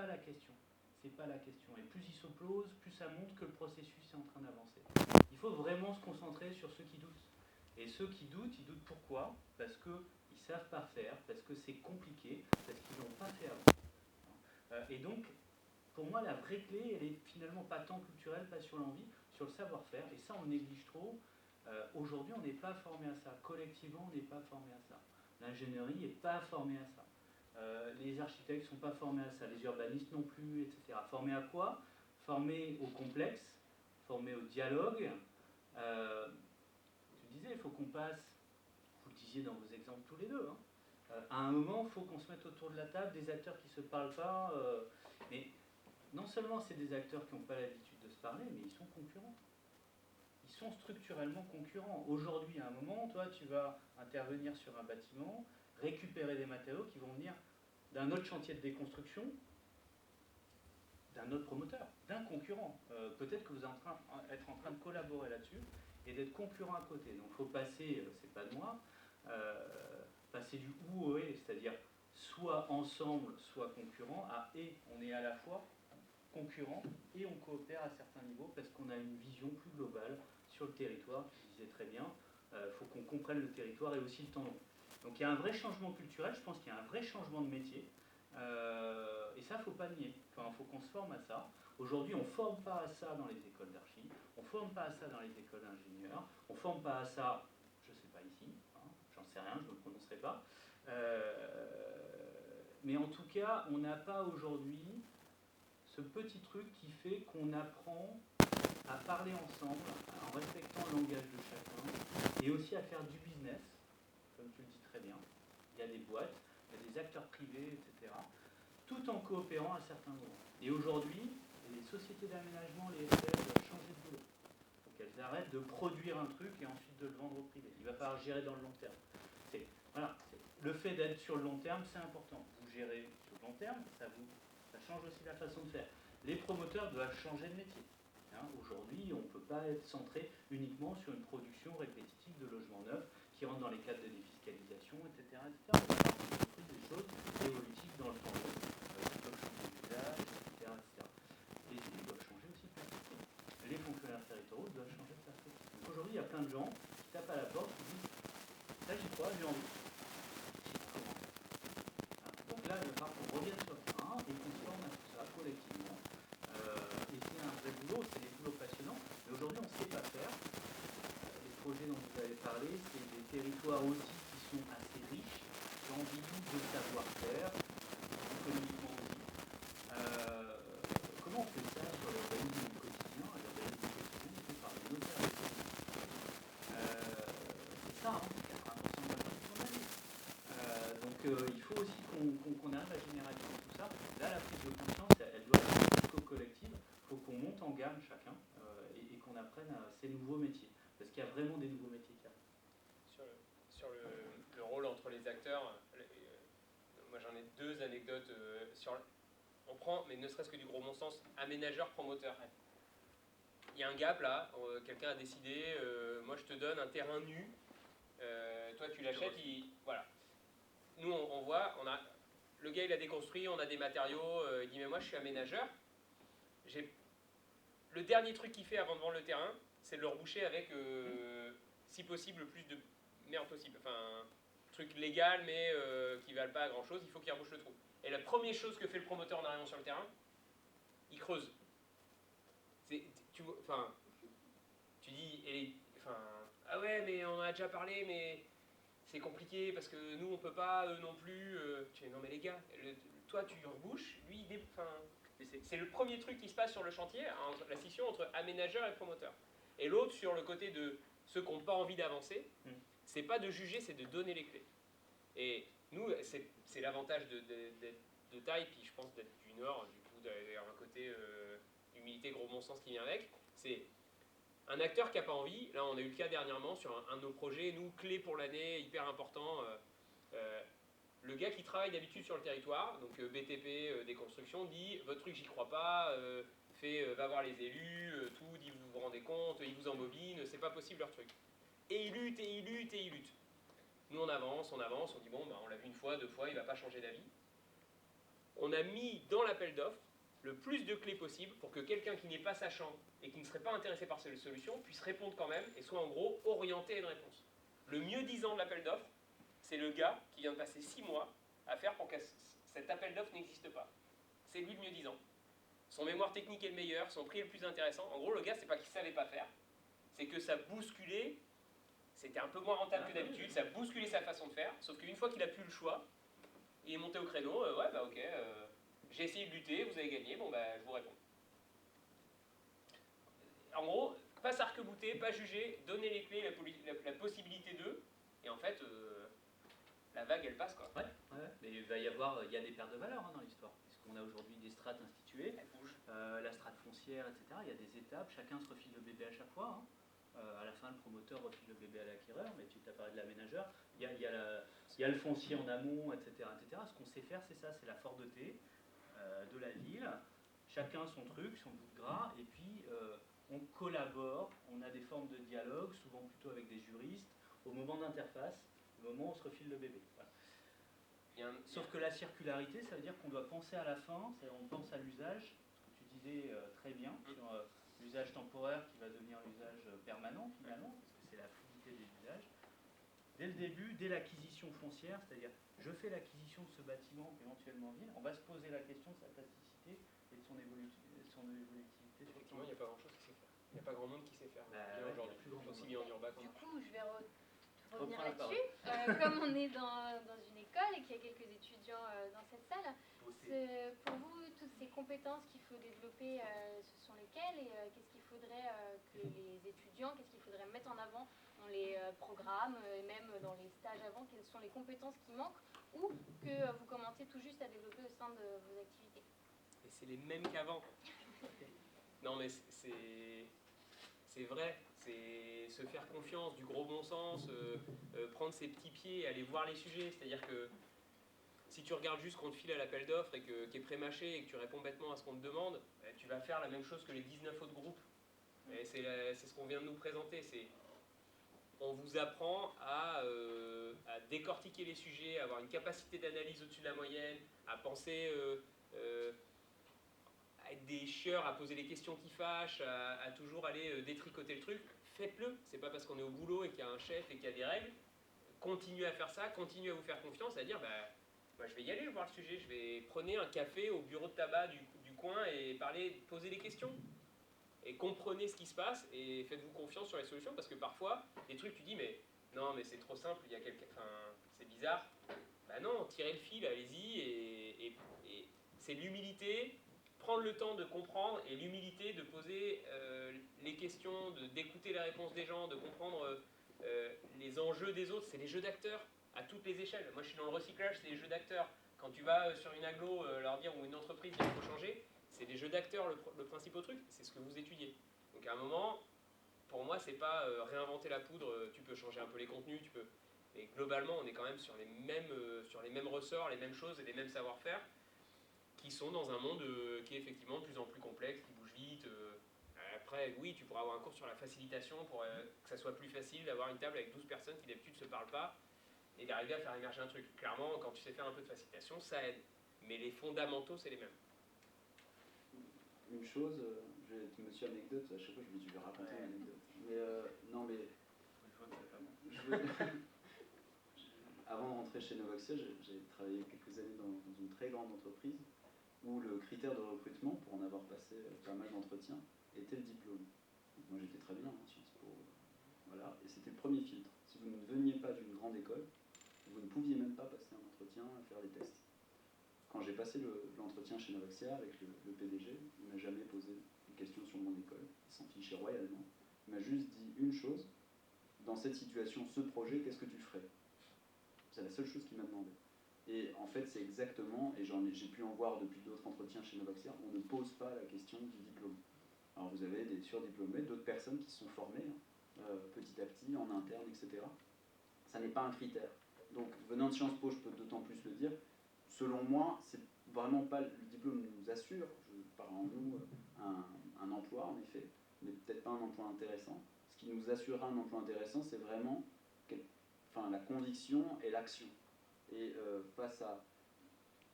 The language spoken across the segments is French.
pas la question. C'est pas la question. Et plus ils s'opposent, plus ça montre que le processus est en train d'avancer. Il faut vraiment se concentrer sur ceux qui doutent. Et ceux qui doutent, ils doutent pourquoi? Parce qu'ils ne savent pas faire, parce que c'est compliqué, parce qu'ils n'ont pas fait avant. Et donc, pour moi, la vraie clé, elle est finalement pas tant culturelle, pas sur l'envie, sur le savoir-faire. Et ça, on néglige trop. Aujourd'hui, on n'est pas formé à ça. Collectivement, on n'est pas formé à ça. L'ingénierie n'est pas formée à ça. Les architectes ne sont pas formés à ça. Les urbanistes non plus, etc. Formés à quoi? Formés au complexe, formés au dialogue. Tu disais, il faut qu'on passe, vous le disiez dans vos exemples tous les deux, hein, à un moment, il faut qu'on se mette autour de la table, des acteurs qui ne se parlent pas. Mais non seulement c'est des acteurs qui n'ont pas l'habitude de se parler, mais ils sont concurrents. Ils sont structurellement concurrents. Aujourd'hui, à un moment, toi, tu vas intervenir sur un bâtiment, récupérer des matériaux qui vont venir d'un autre chantier de déconstruction, d'un autre promoteur, d'un concurrent. Peut-être que vous êtes en train de collaborer là-dessus et d'être concurrent à côté. Donc il faut passer, c'est pas de moi, passer du ou au et, c'est-à-dire soit ensemble, soit concurrent, à et. On est à la fois concurrents et on coopère à certains niveaux parce qu'on a une vision plus globale sur le territoire. Je disais très bien, il faut qu'on comprenne le territoire et aussi le temps long. Donc il y a un vrai changement culturel, je pense qu'il y a un vrai changement de métier. Et ça, il ne faut pas nier. Enfin, il faut qu'on se forme à ça. Aujourd'hui, on ne forme pas à ça dans les écoles d'archi, on ne forme pas à ça dans les écoles d'ingénieurs, on ne forme pas à ça, je ne sais pas ici, hein, j'en sais rien, je ne le prononcerai pas. Mais en tout cas, on n'a pas aujourd'hui ce petit truc qui fait qu'on apprend à parler ensemble, en respectant le langage de chacun, et aussi à faire du business, comme tu le dis très bien. Il y a des boîtes, il y a des acteurs privés, etc., tout en coopérant à certains moments. Et aujourd'hui, les sociétés d'aménagement, les SPL, doivent changer de boulot. Il faut qu'elles arrêtent de produire un truc et ensuite de le vendre au privé. Il va falloir gérer dans le long terme. Voilà, le fait d'être sur le long terme, c'est important. Vous gérez sur le long terme, ça change aussi la façon de faire. Les promoteurs doivent changer de métier. Hein, aujourd'hui, on ne peut pas être centré uniquement sur une production répétitive de logements neufs qui rentrent dans les cadres de défiscalisation, etc. etc. On va avoir des choses évolutives dans le temps long, qui peuvent changer d'usage, etc., etc. Les élus doivent changer aussi de perspective. Les fonctionnaires territoriaux doivent changer de perspective. Donc aujourd'hui, il y a plein de gens qui tapent à la porte, qui disent ça, j'y crois, j'ai envie. Donc là, il va falloir qu'on revienne sur le terrain et qu'on se forme à tout ça collectivement. Et c'est un vrai boulot, c'est des boulots passionnants. Mais aujourd'hui, on ne sait pas faire. Les projets dont vous avez parlé, c'est des territoires aussi qui sont assez riches, d'envie, de savoir-faire, économiquement aussi. Comment on fait ça sur l'urbanisme du quotidien? L'urbanisme du quotidien est fait par les notaires. C'est ça, hein, c'est 80% de la production de la vie. Donc il faut aussi qu'on arrive à généraliser tout ça. Là, la prise de conscience, elle doit être psycho-collective. Il faut qu'on monte en gamme chacun et qu'on apprenne ces nouveaux métiers. Parce qu'il y a vraiment des nouveaux métiers qui arrivent. Sur le rôle entre les acteurs, moi j'en ai deux anecdotes. On prend, mais ne serait-ce que du gros bon sens, aménageur-promoteur. Il y a un gap là, quelqu'un a décidé, moi je te donne un terrain nu, toi tu l'achètes, voilà. Nous on voit, le gars il a déconstruit, on a des matériaux, il dit mais moi je suis aménageur, le dernier truc qu'il fait avant de vendre le terrain, c'est de le reboucher avec, si possible, le plus de merde possible. Enfin, un truc légal mais qui ne valent pas grand chose, il faut qu'il rebouche le trou. Et la première chose que fait le promoteur en arrivant sur le terrain, il creuse. Tu dis, ah ouais, mais on en a déjà parlé, mais c'est compliqué parce que nous on peut pas, eux non plus. Tu dis, non mais les gars, toi tu rebouches, lui c'est le premier truc qui se passe sur le chantier, la scission entre aménageur et promoteur. Et l'autre sur le côté de ceux qui n'ont pas envie d'avancer, c'est pas de juger, c'est de donner les clés. Et nous, c'est l'avantage de taille, puis je pense d'être du Nord, du coup d'avoir un côté humilité, gros bon sens qui vient avec. C'est un acteur qui n'a pas envie. Là, on a eu le cas dernièrement sur un de nos projets, nous, clé pour l'année, hyper important. Le gars qui travaille d'habitude sur le territoire, donc BTP, des constructions, dit votre truc, j'y crois pas, va voir les élus, tout, dit vous vous rendez compte, ils vous embobinent, c'est pas possible leur truc. Et il lutte, et il lutte, et il lutte. Nous, on avance, on dit bon, bah, on l'a vu une fois, deux fois, il va pas changer d'avis. on a mis dans l'appel d'offres le plus de clés possible pour que quelqu'un qui n'est pas sachant et qui ne serait pas intéressé par cette solution puisse répondre quand même et soit en gros orienté à une réponse. Le mieux disant de l'appel d'offres, c'est le gars qui vient de passer 6 mois à faire pour que cet appel d'offres n'existe pas. C'est lui le mieux disant. Son mémoire technique est le meilleur, son prix est le plus intéressant. En gros, le gars, c'est pas qu'il savait pas faire, c'est que ça bousculait, c'était un peu moins rentable que d'habitude, ça bousculait sa façon de faire, sauf qu'une fois qu'il a plus le choix, il est monté au créneau, ouais bah ok, j'ai essayé de lutter, vous avez gagné, bon bah je vous réponds. En gros, pas s'arc-bouter, pas juger, donner les clés, la possibilité d'eux, et en fait, la vague elle passe quoi. Ouais, mais il y a des pertes de valeur dans l'histoire, puisqu'on a aujourd'hui des strates instituées, la strate foncière, etc. Il y a des étapes, chacun se refile le bébé à chaque fois. À la fin, le promoteur refile le bébé à l'acquéreur, mais tu t'as parlé de l'aménageur. Il y a le foncier en amont, etc., etc. Ce qu'on sait faire, c'est ça, c'est la Fordeté de la ville. Chacun son truc, son bout de gras, et puis on collabore, on a des formes de dialogue, souvent plutôt avec des juristes, au moment d'interface, au moment où on se refile le bébé. Voilà. Sauf que la circularité, ça veut dire qu'on doit penser à la fin, on pense à l'usage, ce que tu disais très bien, sur l'usage temporaire qui va devenir l'usage permanent finalement, parce que c'est la fluidité des usages. Dès le début, dès l'acquisition foncière, c'est-à-dire je fais l'acquisition de ce bâtiment éventuellement ville, on va se poser la question de sa plasticité et de son évolutivité. Effectivement, il n'y a pas grand-chose qui sait faire. Il n'y a pas grand monde qui sait faire. Aujourd'hui. Aussi bien en urbain Du coup, je vais revenir Reprends la là-dessus. Comme on est dans une école et qu'il y a quelques étudiants dans cette salle, pour vous, toutes ces compétences qu'il faut développer, ce sont lesquelles et qu'est-ce qu'il faudrait que les étudiants, qu'est-ce qu'il faudrait mettre en avant dans les programmes et même dans les stages avant, quelles sont les compétences qui manquent ou que vous commencez tout juste à développer au sein de vos activités? Et c'est les mêmes qu'avant. Non mais c'est vrai, c'est se faire confiance, du gros bon sens, prendre ses petits pieds et aller voir les sujets. C'est-à-dire que si tu regardes juste qu'on te file à l'appel d'offres et qui est pré-mâché et que tu réponds bêtement à ce qu'on te demande, tu vas faire la même chose que les 19 autres groupes. Et c'est ce qu'on vient de nous présenter. On vous apprend à décortiquer les sujets, à avoir une capacité d'analyse au-dessus de la moyenne, à penser, à être des chieurs, à poser les questions qui fâchent, à toujours aller détricoter le truc. Faites-le. C'est pas parce qu'on est au boulot et qu'il y a un chef et qu'il y a des règles. Continuez à faire ça, continuez à vous faire confiance, à dire bah, je vais y aller voir le sujet, je vais prendre un café au bureau de tabac du coin et poser des questions. Et comprenez ce qui se passe et faites-vous confiance sur les solutions parce que parfois, des trucs tu dis mais non mais c'est trop simple, il y a c'est bizarre. Bah non, tirez le fil, allez-y et c'est l'humilité, prendre le temps de comprendre et l'humilité de poser les questions, d'écouter la réponse des gens, de comprendre les enjeux des autres, c'est les jeux d'acteurs à toutes les échelles. Moi je suis dans le recyclage, c'est les jeux d'acteurs. Quand tu vas sur une agglo leur dire ou une entreprise il faut changer, c'est des jeux d'acteurs le principal truc, c'est ce que vous étudiez. Donc à un moment, pour moi c'est pas réinventer la poudre, tu peux changer un peu les contenus, mais globalement on est quand même sur les mêmes ressorts, les mêmes choses et les mêmes savoir-faire qui sont dans un monde qui est effectivement de plus en plus complexe, qui bouge vite. Après, oui, tu pourras avoir un cours sur la facilitation pour que ça soit plus facile d'avoir une table avec 12 personnes qui d'habitude ne se parlent pas et d'arriver à faire émerger un truc. Clairement, quand tu sais faire un peu de facilitation, ça aide. Mais les fondamentaux, c'est les mêmes. Une chose, je vais être monsieur anecdote, à chaque fois je vais raconter une anecdote. Mais non, mais. Avant de rentrer chez Novoxia, j'ai travaillé quelques années dans une très grande entreprise où le critère de recrutement, pour en avoir passé pas mal d'entretiens, était le diplôme. Donc moi j'étais très bien à Sciences Po, voilà, et c'était le premier filtre. Si vous ne veniez pas d'une grande école, vous ne pouviez même pas passer un entretien à faire les tests. Quand j'ai passé l'entretien chez Novoxia avec le PDG, il ne m'a jamais posé une question sur mon école, il s'en fichait royalement. Il m'a juste dit une chose: dans cette situation, ce projet, qu'est-ce que tu ferais? C'est la seule chose qu'il m'a demandé. Et en fait, c'est exactement, et j'ai pu en voir depuis d'autres entretiens chez Novoxia, on ne pose pas la question du diplôme. Alors vous avez des surdiplômés, d'autres personnes qui se sont formées petit à petit, en interne, etc. Ça n'est pas un critère. Donc venant de Sciences Po, je peux d'autant plus le dire, selon moi, c'est vraiment pas le diplôme nous assure, je parle en nous, un emploi en effet, mais peut-être pas un emploi intéressant. Ce qui nous assurera un emploi intéressant, c'est vraiment la conviction et l'action. Et face à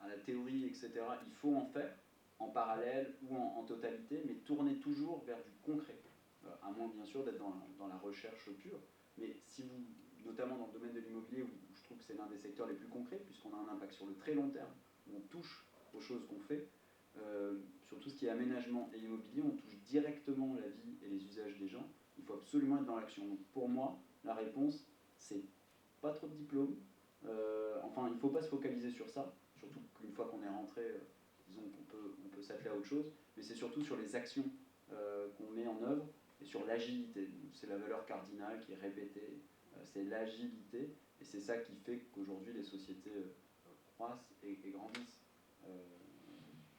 à la théorie, etc. Il faut en faire en parallèle ou en totalité, mais tourner toujours vers du concret, à moins bien sûr d'être dans la recherche pure. Mais si vous, notamment dans le domaine de l'immobilier, où je trouve que c'est l'un des secteurs les plus concrets, puisqu'on a un impact sur le très long terme, où on touche aux choses qu'on fait, sur tout ce qui est aménagement et immobilier, on touche directement la vie et les usages des gens. Il faut absolument être dans l'action. Donc pour moi, la réponse, c'est pas trop de diplômes. Enfin, il ne faut pas se focaliser sur ça, surtout qu'une fois qu'on est rentré, disons qu'on peut s'atteler à autre chose, mais c'est surtout sur les actions qu'on met en œuvre et sur l'agilité. C'est la valeur cardinale qui est répétée, c'est l'agilité, et c'est ça qui fait qu'aujourd'hui les sociétés croissent et grandissent.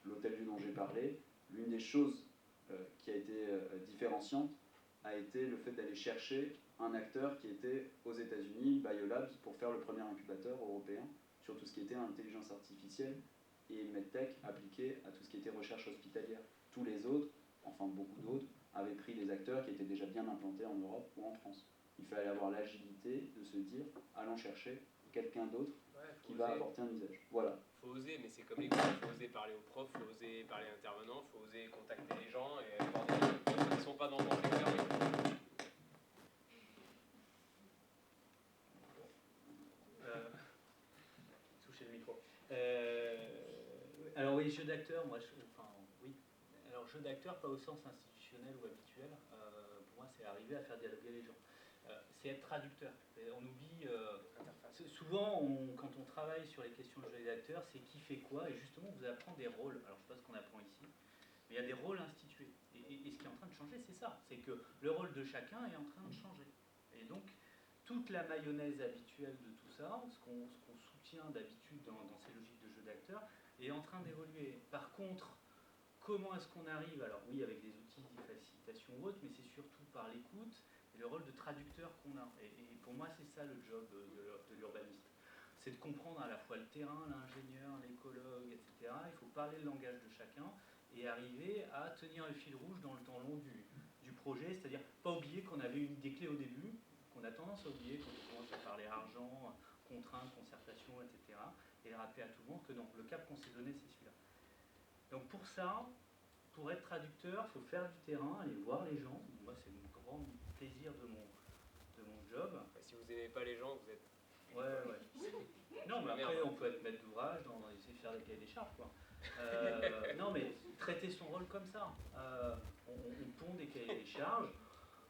L'Hôtel-Dieu dont j'ai parlé, l'une des choses qui a été différenciante a été le fait d'aller chercher un acteur qui était aux États-Unis, Biolabs, pour faire le premier incubateur européen sur tout ce qui était intelligence artificielle et medtech appliqué à tout ce qui était recherche hospitalière. Tous les autres, enfin beaucoup d'autres, avaient pris des acteurs qui étaient déjà bien implantés en Europe ou en France. Il fallait avoir l'agilité de se dire, allons chercher quelqu'un d'autre qui va apporter un usage. Voilà. Faut oser, mais c'est comme l'école, il faut oser parler aux profs, il faut oser parler à l'intervenant, il faut oser contacter les gens et avoir des gens qui ne sont pas dans ton secteur. Toucher le micro. Alors oui, jeu d'acteur, moi, oui. Alors jeu d'acteur, pas au sens institutionnel ou habituel. Pour moi, c'est arriver à faire dialoguer les gens. C'est être traducteur. On oublie. Souvent, quand on travaille sur les questions de jeu d'acteur, c'est qui fait quoi, et justement, vous apprenez des rôles. Alors, je ne sais pas ce qu'on apprend ici, mais il y a des rôles institués. Et ce qui est en train de changer, c'est ça. C'est que le rôle de chacun est en train de changer. Et donc, toute la mayonnaise habituelle de tout ça, ce qu'on soutient d'habitude dans ces logiques de jeu d'acteur, est en train d'évoluer. Par contre, comment est-ce qu'on arrive? Alors oui, avec des outils de facilitation ou autres, mais c'est surtout par l'écoute et le rôle de traducteur qu'on a. Et pour moi, c'est ça le job de l'urbaniste. C'est de comprendre à la fois le terrain, l'ingénieur, l'écologue, etc. Il faut parler le langage de chacun et arriver à tenir le fil rouge dans le temps long du projet, c'est-à-dire pas oublier qu'on avait une des clés au début, qu'on a tendance à oublier quand on commence à parler argent, contraintes, concertation, etc. Et rappeler à tout le monde que non, le cap qu'on s'est donné, c'est celui-là. Donc pour ça, pour être traducteur, il faut faire du terrain, aller voir les gens. Moi, c'est un grand plaisir de mon job. Et si vous n'aimez pas les gens, vous êtes... Ouais. Non, mais après, on peut être maître d'ouvrage, essayer de faire des cahiers des charges, quoi. Non, mais traiter son rôle comme ça. On pond des cahiers des charges.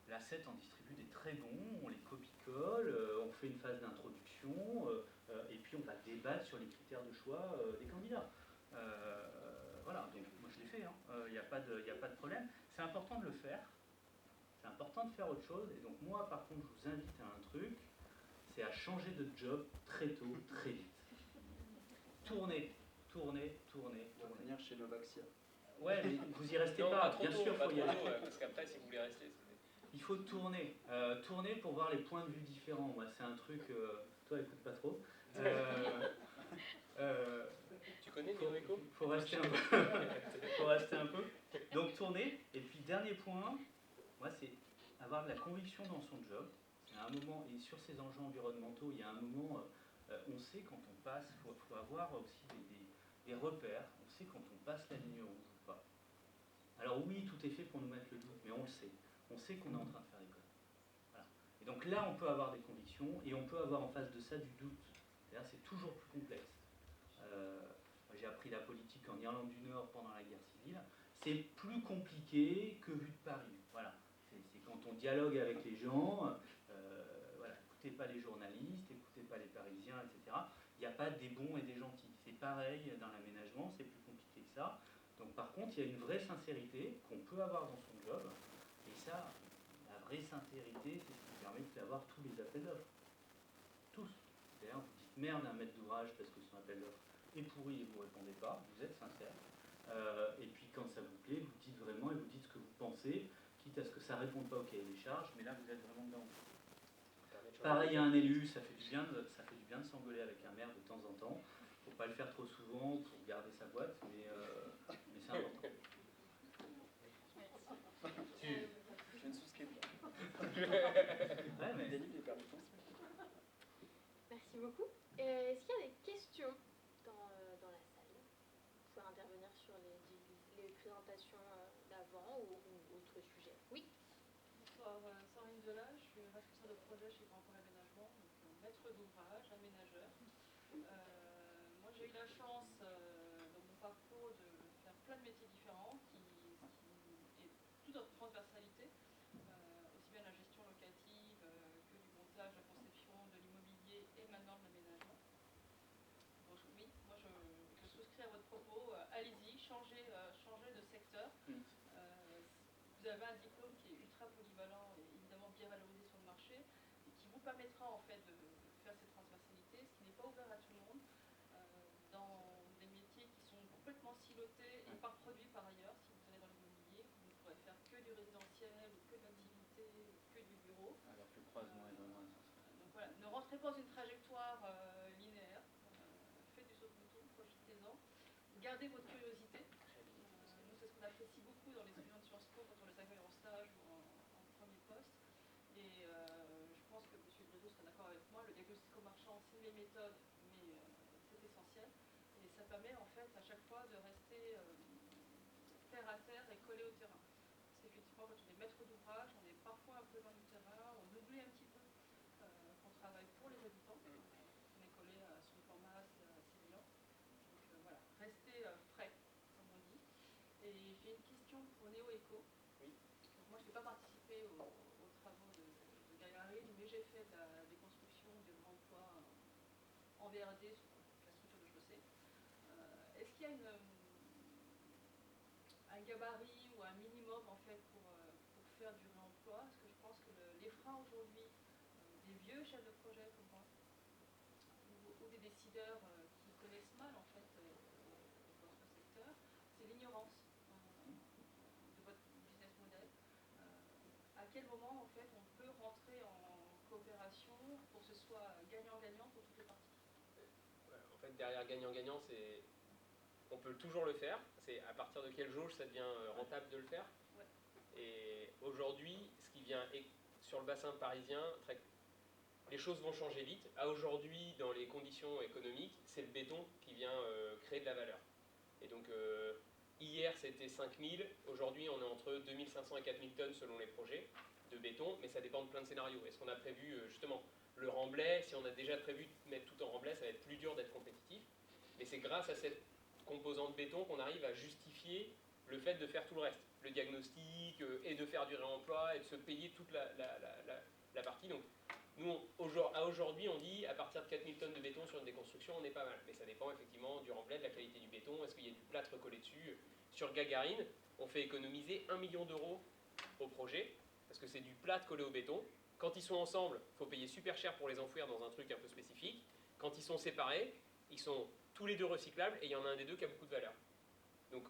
L'asset en distribue des très bons, on les copie-colle, on fait une phase d'introduction, et puis on va débattre sur les critères de choix des candidats. Voilà, donc moi je l'ai fait, il n'y a pas de problème. C'est important de le faire, c'est important de faire autre chose, et donc moi par contre je vous invite à un truc, c'est à changer de job très tôt, très vite. Tournez. On va venir chez Novaxia. Ouais, mais vous y restez non, pas, trop bien tôt, sûr, il faut y aller. Parce qu'après, si vous voulez rester... Il faut tourner. Tourner pour voir les points de vue différents. Moi, c'est un truc... toi, écoute pas trop. Tu connais Néo-Éco ? Faut rester un peu. Faut rester un peu. Donc, tourner. Et puis, dernier point, moi, c'est avoir de la conviction dans son job. C'est un moment, et sur ces enjeux environnementaux, il y a un moment, on sait quand on passe, il faut avoir aussi des repères. On sait quand on passe la ligne rouge ou pas. Alors oui, tout est fait pour nous mettre le doute, mais on le sait. On sait qu'on est en train de faire l'école. Voilà. Et donc là, on peut avoir des convictions et on peut avoir en face de ça du doute. C'est-à-dire c'est toujours plus complexe. J'ai appris la politique en Irlande du Nord pendant la guerre civile. C'est plus compliqué que vu de Paris. Voilà. C'est quand on dialogue avec les gens, voilà, écoutez pas les journalistes, écoutez pas les Parisiens, etc. Il n'y a pas des bons et des gentils. C'est pareil dans l'aménagement, c'est plus compliqué que ça. Donc par contre, il y a une vraie sincérité qu'on peut avoir dans son job. Et ça, la vraie sincérité, c'est ce qui permet d'avoir tous les appels d'offres. Tous. D'ailleurs, vous dites merde à un maître d'ouvrage parce que son appel d'offres est pourri et vous ne répondez pas, vous êtes sincère. Et puis quand ça vous plaît, vous dites vraiment et vous dites ce que vous pensez, quitte à ce que ça ne réponde pas au cahier des charges, mais là vous êtes vraiment dedans. Pareil à un élu, ça fait du bien de s'engueuler avec un maire de temps en temps. Il ne faut pas le faire trop souvent pour garder sa boîte, mais c'est important. Je ne souscris pas. Ouais, mais... Merci beaucoup. Est-ce qu'il y a des questions dans la salle? présentation d'avant ou autre sujet. Oui. Bonsoir, Sandrine Delage, je suis responsable de projet chez Grand Port Aménagement, donc maître d'ouvrage, aménageur. Moi j'ai eu la chance dans mon parcours de faire plein de métiers différents et toute autre transversalité, aussi bien la gestion locative que du montage, la conception de l'immobilier et maintenant de l'aménagement. Bon, oui, moi je souscris à votre propos, allez-y, changez de secteur. Vous avez un diplôme qui est ultra polyvalent et évidemment bien valorisé sur le marché et qui vous permettra en fait de faire cette transversalité, ce qui n'est pas ouvert à tout le monde, dans des métiers qui sont complètement silotés et par produit par ailleurs. Si vous allez dans l'immobilier, vous ne pourrez faire que du résidentiel ou que de l'activité ou que du bureau. Alors que le croisement est vraiment essentiel. Donc voilà, ne rentrez pas dans une trajectoire linéaire, faites du saut de bouton, profitez-en, gardez votre curiosité. Nous, c'est ce qu'on apprécie beaucoup dans les étudiants de Sciences Po quand on les accueille en stage ou en premier poste. Et je pense que M. Grézeau sera d'accord avec moi, le diagnostic au marchand, c'est mes méthodes, mais c'est essentiel. Et ça permet en fait à chaque fois de rester terre à terre et collé au terrain. Parce qu'effectivement, quand on est maître d'ouvrage, on est parfois un peu loin du terrain, on oublie un petit peu qu'on travaille pour les habitants. On est collé à son plan masse et à ses bilans. Donc voilà, restez frais, comme on dit. Et j'ai une question pour Néo Eco. Oui. Donc moi, je n'ai pas participé aux travaux de Gagarine, mais j'ai fait de la déconstruction du remploi en VRD sur la structure de chaussée. Est-ce qu'il y a un gabarit ou un minimum en fait pour faire du réemploi? Parce que je pense que les freins aujourd'hui des vieux chefs de projet comme moi ou des décideurs qui connaissent mal en fait votre secteur, c'est l'ignorance de votre business model. À quel moment en fait on peut rentrer en coopération pour que ce soit gagnant-gagnant pour toutes les parties? En fait, derrière gagnant-gagnant, c'est on peut toujours le faire. C'est à partir de quelle jauge ça devient rentable de le faire. Ouais. Et aujourd'hui, ce qui vient sur le bassin parisien, les choses vont changer vite. À aujourd'hui, dans les conditions économiques, c'est le béton qui vient créer de la valeur. Et donc, hier c'était 5000, aujourd'hui on est entre 2500 et 4000 tonnes selon les projets de béton, mais ça dépend de plein de scénarios. Est-ce qu'on a prévu justement le remblai? Si on a déjà prévu de mettre tout en remblai, ça va être plus dur d'être compétitif. Mais c'est grâce à cette composante béton qu'on arrive à justifier le fait de faire tout le reste. Le diagnostic et de faire du réemploi et de se payer toute la partie. Donc, nous, à aujourd'hui, on dit à partir de 4000 tonnes de béton sur une déconstruction, on est pas mal. Mais ça dépend effectivement du remblai, de la qualité du béton, est-ce qu'il y a du plâtre collé dessus. Sur Gagarine, on fait économiser 1 million d'euros au projet, parce que c'est du plâtre collé au béton. Quand ils sont ensemble, il faut payer super cher pour les enfouir dans un truc un peu spécifique. Quand ils sont séparés, ils sont tous les deux recyclables et il y en a un des deux qui a beaucoup de valeur. Donc,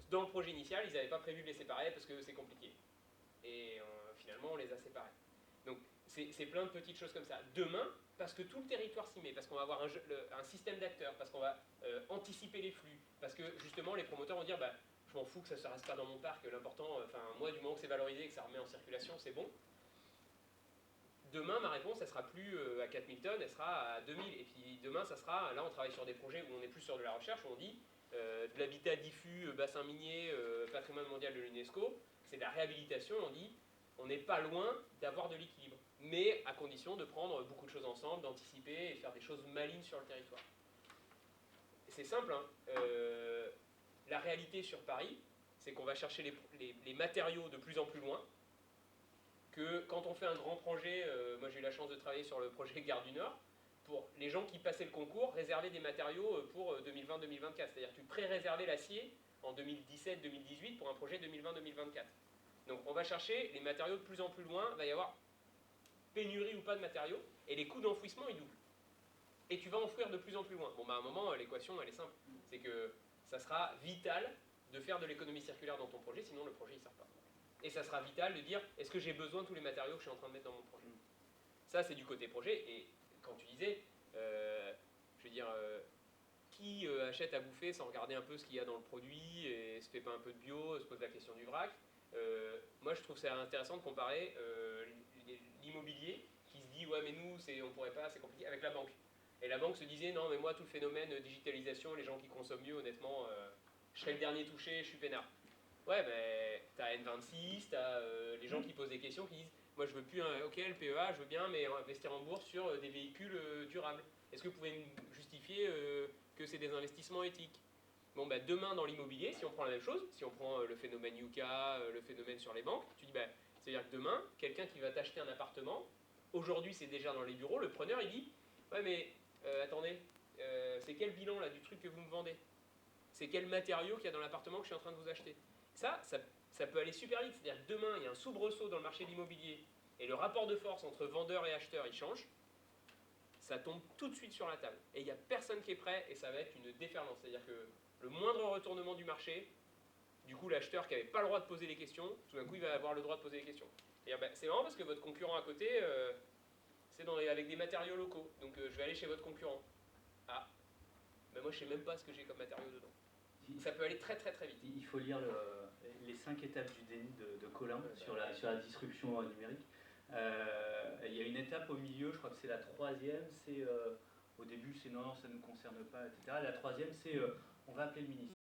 dans le projet initial, ils n'avaient pas prévu de les séparer parce que c'est compliqué. Et finalement, on les a séparés. Donc, c'est plein de petites choses comme ça. Demain, parce que tout le territoire s'y met, parce qu'on va avoir un système d'acteurs, parce qu'on va anticiper les flux, parce que justement, les promoteurs vont dire bah, je m'en fous que ça ne se reste pas dans mon parc, l'important, moi, du moment que c'est valorisé et que ça remet en circulation, c'est bon. Demain, ma réponse, elle sera plus à 4000 tonnes, elle sera à 2000. Et puis demain, ça sera, là, on travaille sur des projets où on est plus sur de la recherche, où on dit de l'habitat diffus, bassin minier, patrimoine mondial de l'UNESCO, c'est de la réhabilitation, on dit, on n'est pas loin d'avoir de l'équilibre. Mais à condition de prendre beaucoup de choses ensemble, d'anticiper et faire des choses malignes sur le territoire. C'est simple, hein. La réalité sur Paris, c'est qu'on va chercher les matériaux de plus en plus loin, que quand on fait un grand projet, moi j'ai eu la chance de travailler sur le projet Gare du Nord, pour les gens qui passaient le concours, réserver des matériaux pour 2020-2024. C'est-à-dire que tu pré-réservais l'acier en 2017-2018 pour un projet 2020-2024. Donc on va chercher les matériaux de plus en plus loin, il va y avoir pénurie ou pas de matériaux, et les coûts d'enfouissement ils doublent. Et tu vas enfouir de plus en plus loin. Bon bah à un moment, l'équation elle est simple, c'est que ça sera vital de faire de l'économie circulaire dans ton projet, sinon le projet il ne sert pas. Et ça sera vital de dire, est-ce que j'ai besoin de tous les matériaux que je suis en train de mettre dans mon projet? Ça, c'est du côté projet. Et quand tu disais, je veux dire, qui achète à bouffer sans regarder un peu ce qu'il y a dans le produit et se fait pas un peu de bio, se pose la question du vrac. Moi, je trouve ça intéressant de comparer l'immobilier qui se dit, ouais, mais nous, on pourrait pas, c'est compliqué, avec la banque. Et la banque se disait, non, mais moi, tout le phénomène digitalisation, les gens qui consomment mieux, honnêtement, je serai le dernier touché, je suis peinard. Ouais, mais t'as N26, t'as les gens qui posent des questions qui disent moi je veux plus ok, le PEA, je veux bien, mais investir en bourse sur des véhicules durables. Est-ce que vous pouvez me justifier que c'est des investissements éthiques? Bon, bah, demain dans l'immobilier, si on prend la même chose, si on prend le phénomène Yuka, le phénomène sur les banques, tu dis bah, c'est-à-dire que demain, quelqu'un qui va t'acheter un appartement, aujourd'hui c'est déjà dans les bureaux, le preneur il dit ouais, mais attendez, c'est quel bilan là du truc que vous me vendez? C'est quel matériau qu'il y a dans l'appartement que je suis en train de vous acheter? Ça peut aller super vite. C'est-à-dire que demain, il y a un soubresaut dans le marché de l'immobilier et le rapport de force entre vendeur et acheteur, il change. Ça tombe tout de suite sur la table. Et il n'y a personne qui est prêt et ça va être une déferlante. C'est-à-dire que le moindre retournement du marché, du coup, l'acheteur qui n'avait pas le droit de poser les questions, tout d'un coup, il va avoir le droit de poser les questions. C'est marrant parce que votre concurrent à côté, c'est avec des matériaux locaux. Donc je vais aller chez votre concurrent. Ah, ben moi je sais même pas ce que j'ai comme matériaux dedans. Ça peut aller très très très vite. Il faut lire les 5 étapes du déni de Colin sur la disruption numérique. Il y a une étape au milieu, je crois que c'est la troisième, c'est au début c'est non, ça ne nous concerne pas, etc. La troisième c'est on va appeler le ministre.